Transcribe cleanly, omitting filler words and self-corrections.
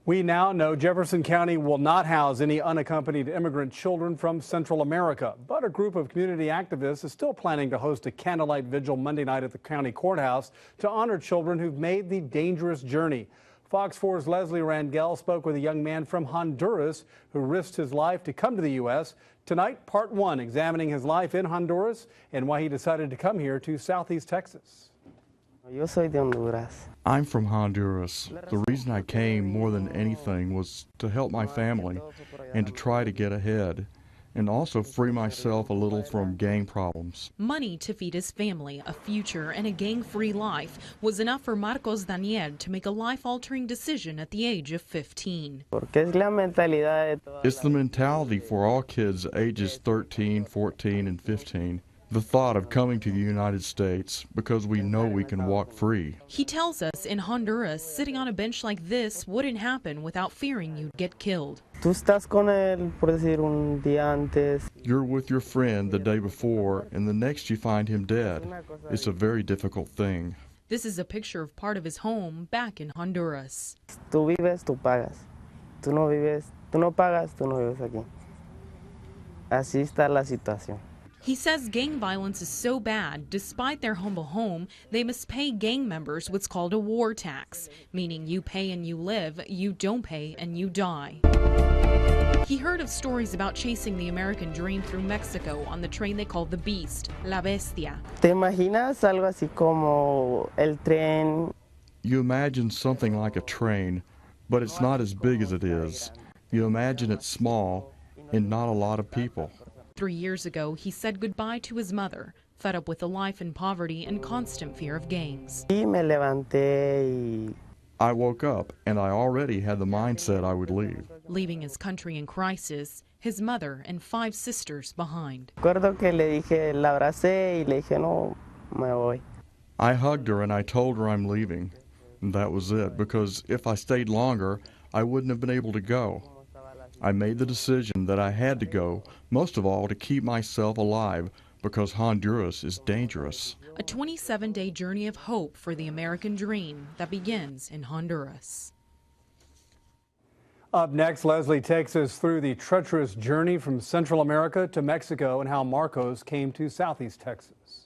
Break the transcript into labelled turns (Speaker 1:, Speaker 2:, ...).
Speaker 1: We now know Jefferson County will not house any unaccompanied immigrant children from Central America, but a group of community activists is still planning to host a candlelight vigil Monday night at the county courthouse to honor children who've made the dangerous journey. Fox 4's Leslie Rangel spoke with a young man from Honduras who risked his life to come to the U.S. Tonight, part one, examining his life in Honduras and why he decided to come here to Southeast Texas.
Speaker 2: Yo soy de Honduras.
Speaker 3: I'm from Honduras. The reason I came more than anything was to help my family and to try to get ahead and also free myself a little from gang problems.
Speaker 4: Money to feed his family, a future, and a gang-free life was enough for Marcos Daniel to make a life-altering decision at the age of 15.
Speaker 3: It's the mentality for all kids ages 13, 14, and 15. The thought of coming to the United States because we know we can walk free.
Speaker 4: He tells us in Honduras, sitting on a bench like this wouldn't happen without fearing you'd get killed.
Speaker 2: Tú estás con él, por decir, un día antes.
Speaker 3: You're with your friend the day before, and the next you find him dead. It's a very difficult thing.
Speaker 4: This is a picture of part of his home back in Honduras.
Speaker 2: Tú vives, tú pagas. Tú no vives, tú no pagas, tú no vives aquí. Así está la situación.
Speaker 4: He says gang violence is so bad, despite their humble home, they must pay gang members what's called a war tax, meaning you pay and you live, you don't pay and you die. He heard of stories about chasing the American dream through Mexico on the train they call the Beast, La Bestia.
Speaker 2: ¿Te imaginas algo así como el tren?
Speaker 3: You imagine something like a train, but it's not as big as it is. You imagine it's small and not a lot of people.
Speaker 4: 3 years ago, he said goodbye to his mother, fed up with a life in poverty and constant fear of gangs.
Speaker 2: Y me levanté y...
Speaker 3: I woke up and I already had the mindset I would leave.
Speaker 4: Leaving his country in crisis, his mother and 5 sisters behind.
Speaker 2: Recuerdo que le dije, la abracé y le dije, no, me voy.
Speaker 3: I hugged her and I told her I'm leaving. And that was it, because if I stayed longer, I wouldn't have been able to go. I made the decision that I had to go, most of all to keep myself alive, because Honduras is dangerous.
Speaker 4: A 27-day journey of hope for the American dream that begins in Honduras.
Speaker 1: Up next, Leslie takes us through the treacherous journey from Central America to Mexico and how Marcos came to Southeast Texas.